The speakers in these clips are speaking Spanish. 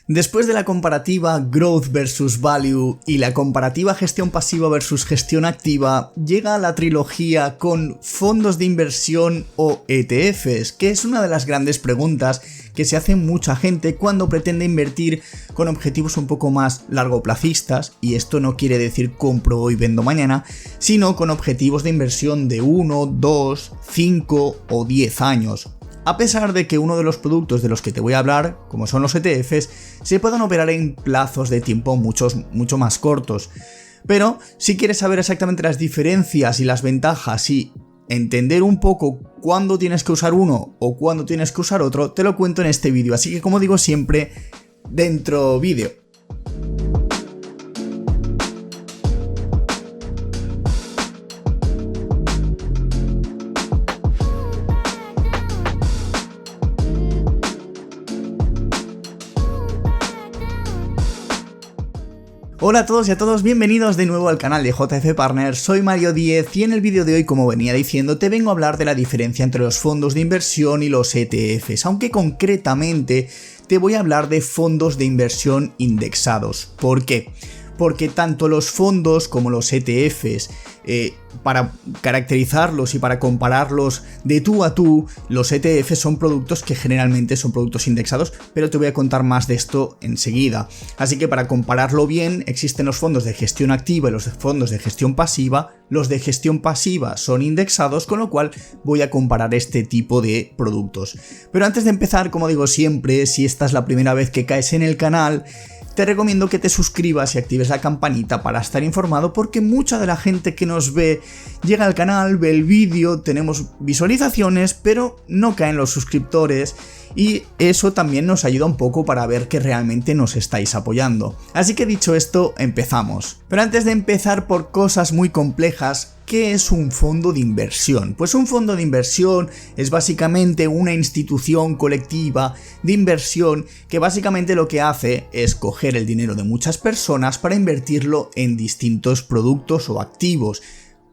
Después de la comparativa Growth versus Value y la comparativa gestión pasiva versus gestión activa, llega la trilogía con fondos de inversión o ETFs, que es una de las grandes preguntas que se hace mucha gente cuando pretende invertir con objetivos un poco más largoplacistas, y esto no quiere decir compro hoy, vendo mañana, sino con objetivos de inversión de 1, 2, 5 o 10 años. A pesar de que uno de los productos de los que te voy a hablar, como son los ETFs, se puedan operar en plazos de tiempo mucho más cortos. Pero si quieres saber exactamente las diferencias y las ventajas y entender un poco cuándo tienes que usar uno o cuándo tienes que usar otro, te lo cuento en este vídeo. Así que, como digo siempre, dentro vídeo. Hola a todos y a todos, bienvenidos de nuevo al canal de JF Partners, soy Mario Díez y en el vídeo de hoy, como venía diciendo, te vengo a hablar de la diferencia entre los fondos de inversión y los ETFs, aunque concretamente te voy a hablar de fondos de inversión indexados. ¿Por qué? Porque tanto los fondos como los ETFs, para caracterizarlos y para compararlos de tú a tú, los ETFs son productos que generalmente son productos indexados, pero te voy a contar más de esto enseguida. Así que para compararlo bien, existen los fondos de gestión activa y los fondos de gestión pasiva. Los de gestión pasiva son indexados, con lo cual voy a comparar este tipo de productos. Pero antes de empezar, como digo siempre, si esta es la primera vez que caes en el canal, te recomiendo que te suscribas y actives la campanita para estar informado, porque mucha de la gente que nos ve llega al canal, ve el vídeo, tenemos visualizaciones, pero no caen los suscriptores y eso también nos ayuda un poco para ver que realmente nos estáis apoyando. Así que dicho esto, empezamos. Pero antes de empezar por cosas muy complejas, ¿qué es un fondo de inversión? Pues un fondo de inversión es básicamente una institución colectiva de inversión que básicamente lo que hace es coger el dinero de muchas personas para invertirlo en distintos productos o activos.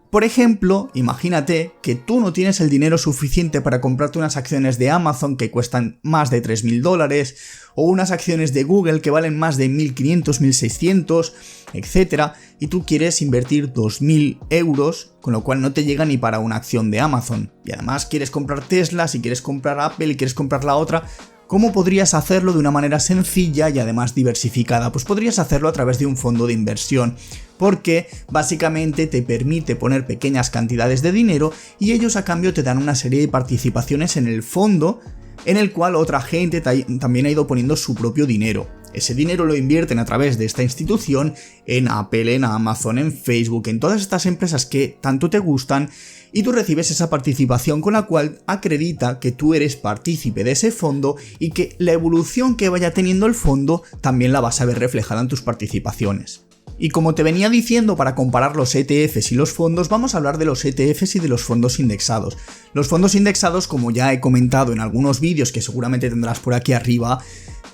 Por ejemplo, imagínate que tú no tienes el dinero suficiente para comprarte unas acciones de Amazon que cuestan más de $3.000 o unas acciones de Google que valen más de 1.500, 1.600, etc. y tú quieres invertir 2.000 euros, con lo cual no te llega ni para una acción de Amazon. Y además quieres comprar Tesla, si quieres comprar Apple y quieres comprar la otra. ¿Cómo podrías hacerlo de una manera sencilla y además diversificada? Pues podrías hacerlo a través de un fondo de inversión, porque básicamente te permite poner pequeñas cantidades de dinero y ellos a cambio te dan una serie de participaciones en el fondo, en el cual otra gente también ha ido poniendo su propio dinero. Ese dinero lo invierten a través de esta institución en Apple, en Amazon, en Facebook, en todas estas empresas que tanto te gustan, y tú recibes esa participación, con la cual acredita que tú eres partícipe de ese fondo y que la evolución que vaya teniendo el fondo también la vas a ver reflejada en tus participaciones. Y como te venía diciendo, para comparar los ETFs y los fondos, vamos a hablar de los ETFs y de los fondos indexados. Los fondos indexados, como ya he comentado en algunos vídeos que seguramente tendrás por aquí arriba,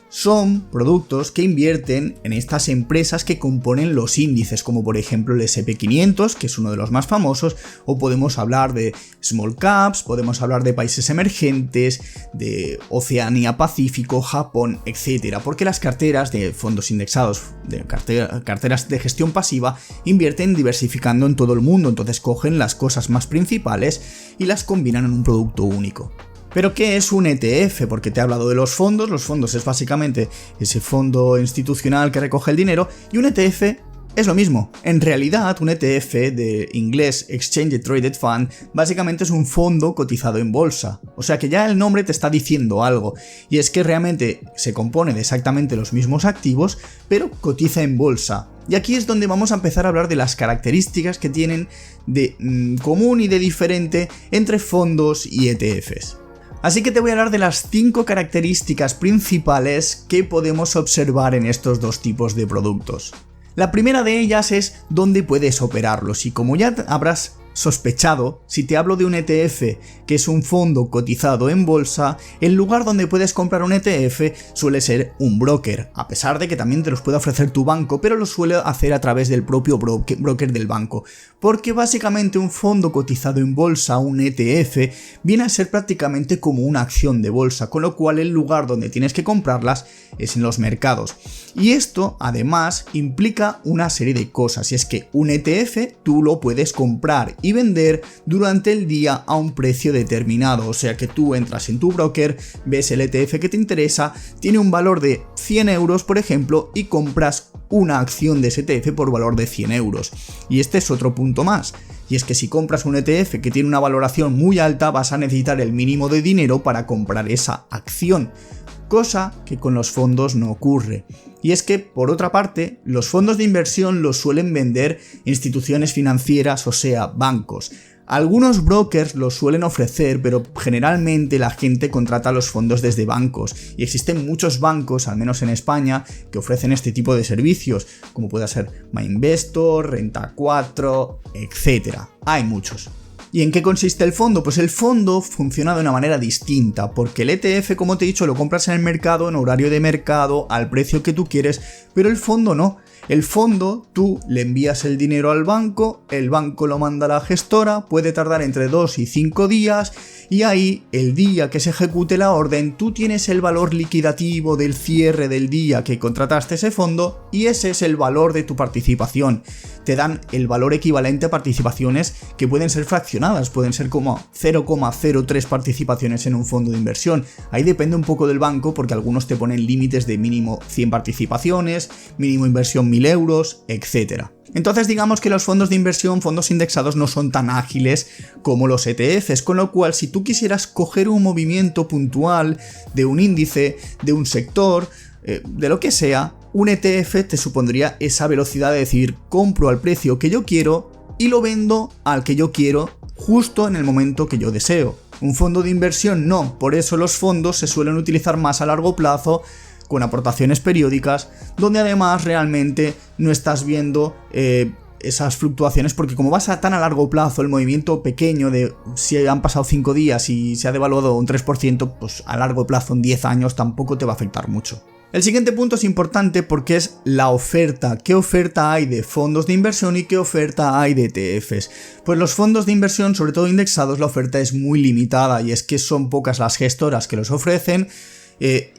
son productos que invierten en estas empresas que componen los índices, como por ejemplo el S&P 500, que es uno de los más famosos, o podemos hablar de small caps, podemos hablar de países emergentes, de Oceanía, Pacífico, Japón, etc. Porque las carteras de fondos indexados, de carteras de gestión pasiva, invierten diversificando en todo el mundo, entonces cogen las cosas más principales y las combinan en un producto único. ¿Pero qué es un ETF? Porque te he hablado de los fondos es básicamente ese fondo institucional que recoge el dinero, y un ETF es lo mismo. En realidad, un ETF, de inglés Exchange Traded Fund, básicamente es un fondo cotizado en bolsa. O sea que ya el nombre te está diciendo algo, y es que realmente se compone de exactamente los mismos activos, pero cotiza en bolsa. Y aquí es donde vamos a empezar a hablar de las características que tienen de común y de diferente entre fondos y ETFs. Así que te voy a hablar de las 5 características principales que podemos observar en estos dos tipos de productos. La primera de ellas es dónde puedes operarlos, y como ya habrás sospechado, si te hablo de un ETF que es un fondo cotizado en bolsa, el lugar donde puedes comprar un ETF suele ser un broker, a pesar de que también te los puede ofrecer tu banco, pero lo suele hacer a través del propio broker del banco, porque básicamente un fondo cotizado en bolsa, un ETF, viene a ser prácticamente como una acción de bolsa, con lo cual el lugar donde tienes que comprarlas es en los mercados. Y esto además implica una serie de cosas, y es que un ETF tú lo puedes comprar y vender durante el día a un precio determinado, o sea que tú entras en tu broker, ves el ETF que te interesa, tiene un valor de 100 euros por ejemplo y compras una acción de ese ETF por valor de 100 euros. Y este es otro punto más. Y es que si compras un ETF que tiene una valoración muy alta vas a necesitar el mínimo de dinero para comprar esa acción, cosa que con los fondos no ocurre. Y es que, por otra parte, los fondos de inversión los suelen vender instituciones financieras, o sea, bancos. Algunos brokers los suelen ofrecer, pero generalmente la gente contrata los fondos desde bancos, y existen muchos bancos, al menos en España, que ofrecen este tipo de servicios, como puede ser MyInvestor, Renta 4, etc. Hay muchos. ¿Y en qué consiste el fondo? Pues el fondo funciona de una manera distinta, porque el ETF, como te he dicho, lo compras en el mercado, en horario de mercado, al precio que tú quieres, pero el fondo no. El fondo, tú le envías el dinero al banco, el banco lo manda a la gestora, puede tardar entre 2 y 5 días, y ahí, el día que se ejecute la orden, tú tienes el valor liquidativo del cierre del día que contrataste ese fondo, y ese es el valor de tu participación. Te dan el valor equivalente a participaciones que pueden ser fraccionadas, pueden ser como 0,03 participaciones en un fondo de inversión. Ahí depende un poco del banco, porque algunos te ponen límites de mínimo 100 participaciones, mínimo inversión 1000 euros, etc. Entonces digamos que los fondos de inversión, fondos indexados, no son tan ágiles como los ETFs, con lo cual si tú quisieras coger un movimiento puntual de un índice, de un sector, de lo que sea, un ETF te supondría esa velocidad de decir compro al precio que yo quiero y lo vendo al que yo quiero justo en el momento que yo deseo. Un fondo de inversión no, por eso los fondos se suelen utilizar más a largo plazo, con aportaciones periódicas, donde además realmente no estás viendo esas fluctuaciones, porque como vas a tan a largo plazo, el movimiento pequeño de si han pasado 5 días y se ha devaluado un 3%, pues a largo plazo, en 10 años, tampoco te va a afectar mucho. El siguiente punto es importante porque es la oferta. ¿Qué oferta hay de fondos de inversión y qué oferta hay de ETFs? Pues los fondos de inversión, sobre todo indexados, la oferta es muy limitada, y es que son pocas las gestoras que los ofrecen.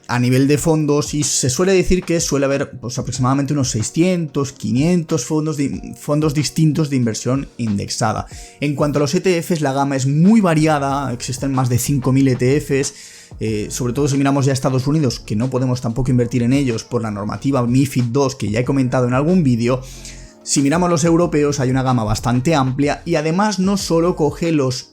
A nivel de fondos, y se suele decir que suele haber pues, aproximadamente unos 600, 500 fondos distintos de inversión indexada. En cuanto a los ETFs, la gama es muy variada, existen más de 5000 ETFs, sobre todo si miramos ya Estados Unidos, que no podemos tampoco invertir en ellos por la normativa MiFID II que ya he comentado en algún vídeo. Si miramos los europeos hay una gama bastante amplia, y además no solo coge los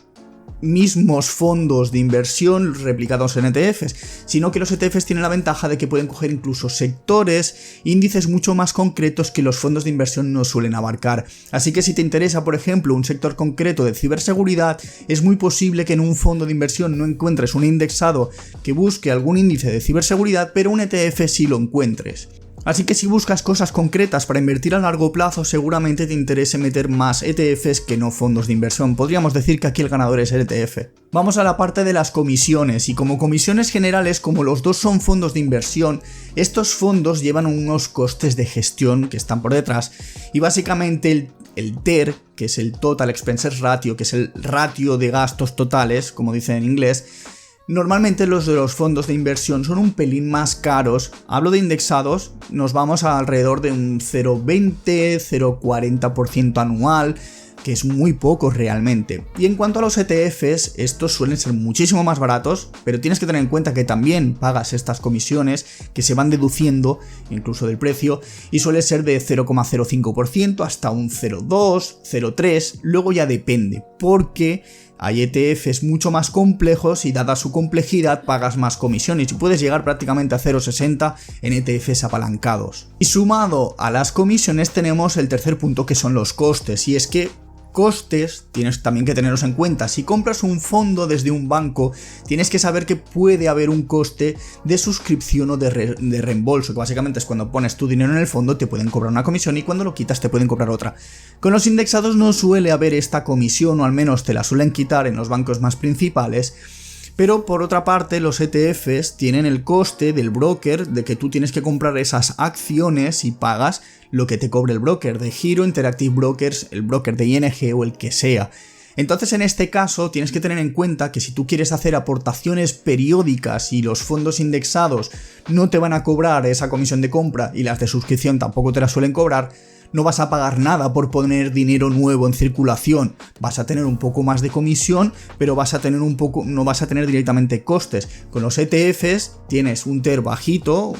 mismos fondos de inversión replicados en ETFs, sino que los ETFs tienen la ventaja de que pueden coger incluso sectores, índices mucho más concretos que los fondos de inversión no suelen abarcar. Así que si te interesa, por ejemplo, un sector concreto de ciberseguridad, es muy posible que en un fondo de inversión no encuentres un indexado que busque algún índice de ciberseguridad, pero un ETF sí lo encuentres. Así que si buscas cosas concretas para invertir a largo plazo, seguramente te interese meter más ETFs que no fondos de inversión. Podríamos decir que aquí el ganador es el ETF. Vamos a la parte de las comisiones, y como comisiones generales, como los dos son fondos de inversión, estos fondos llevan unos costes de gestión que están por detrás, y básicamente el TER, que es el Total Expenses Ratio, que es el ratio de gastos totales, como dicen en inglés, normalmente los de los fondos de inversión son un pelín más caros. Hablo de indexados, nos vamos a alrededor de un 0,20, 0,40% anual, que es muy poco realmente. Y en cuanto a los ETFs, estos suelen ser muchísimo más baratos, pero tienes que tener en cuenta que también pagas estas comisiones que se van deduciendo incluso del precio, y suele ser de 0,05% hasta un 0,2, 0,3, luego ya depende, porque hay ETFs mucho más complejos y dada su complejidad pagas más comisiones, y puedes llegar prácticamente a 0,60 en ETFs apalancados. Y sumado a las comisiones tenemos el tercer punto, que son los costes, y es que costes tienes también que tenerlos en cuenta. Si compras un fondo desde un banco, tienes que saber que puede haber un coste de suscripción o de reembolso, que básicamente es cuando pones tu dinero en el fondo te pueden cobrar una comisión y cuando lo quitas te pueden cobrar otra. Con los indexados no suele haber esta comisión, o al menos te la suelen quitar en los bancos más principales. Pero por otra parte, los ETFs tienen el coste del broker, de que tú tienes que comprar esas acciones y pagas lo que te cobre el broker, de Giro, Interactive Brokers, el broker de ING o el que sea. Entonces, en este caso, tienes que tener en cuenta que si tú quieres hacer aportaciones periódicas y los fondos indexados no te van a cobrar esa comisión de compra y las de suscripción tampoco te la suelen cobrar, no vas a pagar nada por poner dinero nuevo en circulación. Vas a tener un poco más de comisión, pero no vas a tener directamente costes. Con los ETFs tienes un TER bajito,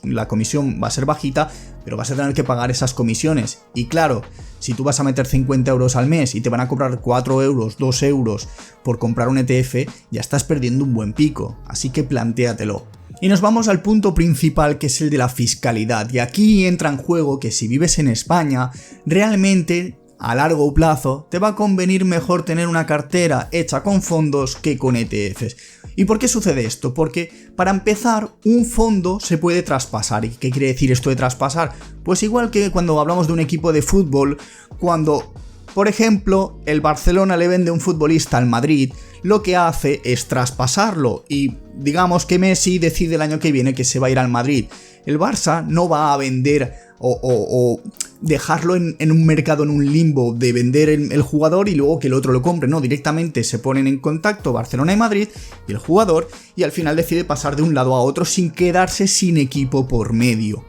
la comisión va a ser bajita, pero vas a tener que pagar esas comisiones. Y claro, si tú vas a meter 50 euros al mes y te van a cobrar 4 euros, 2 euros por comprar un ETF, ya estás perdiendo un buen pico. Así que plantéatelo. Y nos vamos al punto principal, que es el de la fiscalidad, y aquí entra en juego que si vives en España, realmente a largo plazo te va a convenir mejor tener una cartera hecha con fondos que con ETFs. ¿Y por qué sucede esto? Porque para empezar, un fondo se puede traspasar. ¿Y qué quiere decir esto de traspasar? Pues igual que cuando hablamos de un equipo de fútbol, cuando, por ejemplo, el Barcelona le vende un futbolista al Madrid, lo que hace es traspasarlo y digamos que Messi decide el año que viene que se va a ir al Madrid. El Barça no va a vender o dejarlo en un mercado, en un limbo de vender el jugador y luego que el otro lo compre. No, directamente se ponen en contacto Barcelona y Madrid y el jugador, y al final decide pasar de un lado a otro sin quedarse sin equipo por medio.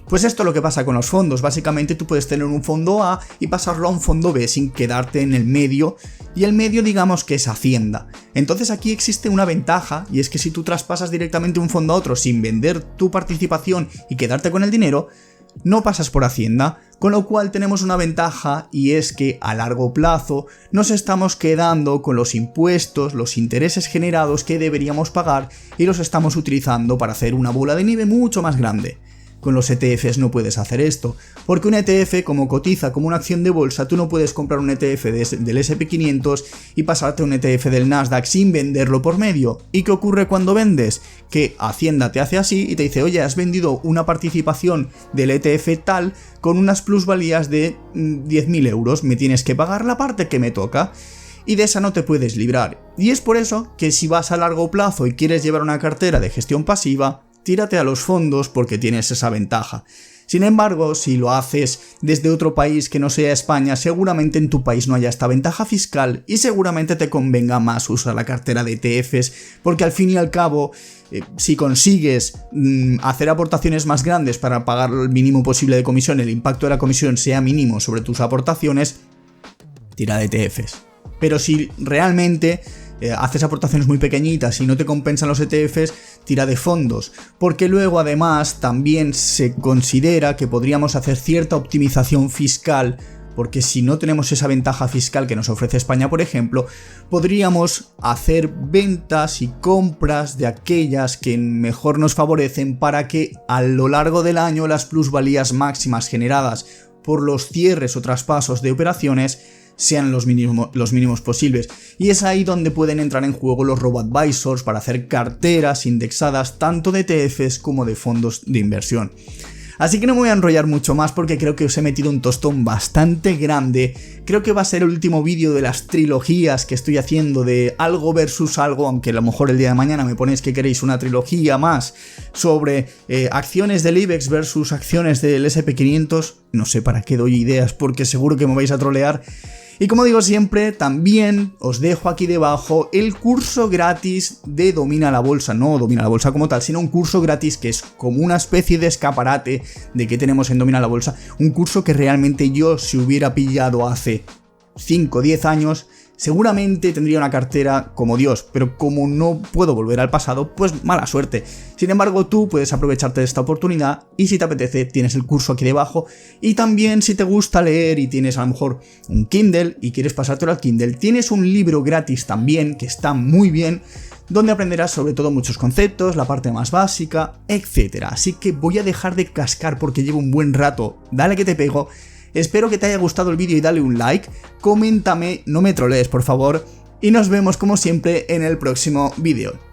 Pues esto es lo que pasa con los fondos. Básicamente tú puedes tener un fondo A y pasarlo a un fondo B sin quedarte en el medio, y el medio digamos que es Hacienda. Entonces aquí existe una ventaja, y es que si tú traspasas directamente un fondo a otro sin vender tu participación y quedarte con el dinero, no pasas por Hacienda, con lo cual tenemos una ventaja, y es que a largo plazo nos estamos quedando con los impuestos, los intereses generados que deberíamos pagar, y los estamos utilizando para hacer una bola de nieve mucho más grande. Con los ETFs no puedes hacer esto, porque un ETF, como cotiza como una acción de bolsa, tú no puedes comprar un ETF del SP500 y pasarte a un ETF del Nasdaq sin venderlo por medio. ¿Y qué ocurre cuando vendes? Que Hacienda te hace así y te dice: oye, has vendido una participación del ETF tal con unas plusvalías de 10.000 euros, me tienes que pagar la parte que me toca. Y de esa no te puedes librar. Y es por eso que si vas a largo plazo y quieres llevar una cartera de gestión pasiva, tírate a los fondos porque tienes esa ventaja. Sin embargo, si lo haces desde otro país que no sea España, seguramente en tu país no haya esta ventaja fiscal y seguramente te convenga más usar la cartera de ETFs, porque al fin y al cabo, si consigues hacer aportaciones más grandes para pagar el mínimo posible de comisión, el impacto de la comisión sea mínimo sobre tus aportaciones, tira de ETFs. Pero si realmente haces aportaciones muy pequeñitas y no te compensan los ETFs, tira de fondos, porque luego además también se considera que podríamos hacer cierta optimización fiscal, porque si no tenemos esa ventaja fiscal que nos ofrece España, por ejemplo, podríamos hacer ventas y compras de aquellas que mejor nos favorecen para que a lo largo del año las plusvalías máximas generadas por los cierres o traspasos de operaciones sean los mínimos posibles. Y es ahí donde pueden entrar en juego los robo-advisors para hacer carteras indexadas tanto de ETFs como de fondos de inversión. Así que no me voy a enrollar mucho más porque creo que os he metido un tostón bastante grande. Creo que va a ser el último vídeo de las trilogías que estoy haciendo de algo versus algo, aunque a lo mejor el día de mañana me ponéis que queréis una trilogía más sobre acciones del IBEX versus acciones del SP500. No sé para qué doy ideas porque seguro que me vais a trolear. Y como digo siempre, también os dejo aquí debajo el curso gratis de Domina la Bolsa. No Domina la Bolsa como tal, sino un curso gratis que es como una especie de escaparate de que tenemos en Domina la Bolsa. Un curso que realmente yo, si hubiera pillado hace 5 o 10 años, seguramente tendría una cartera como Dios, pero como no puedo volver al pasado, pues mala suerte. Sin embargo, tú puedes aprovecharte de esta oportunidad y si te apetece tienes el curso aquí debajo, y también si te gusta leer y tienes a lo mejor un Kindle y quieres pasártelo al Kindle, tienes un libro gratis también que está muy bien, donde aprenderás sobre todo muchos conceptos, la parte más básica, etc. Así que voy a dejar de cascar porque llevo un buen rato, dale que te pego. Espero que te haya gustado el vídeo y dale un like, coméntame, no me trolees por favor, y nos vemos como siempre en el próximo vídeo.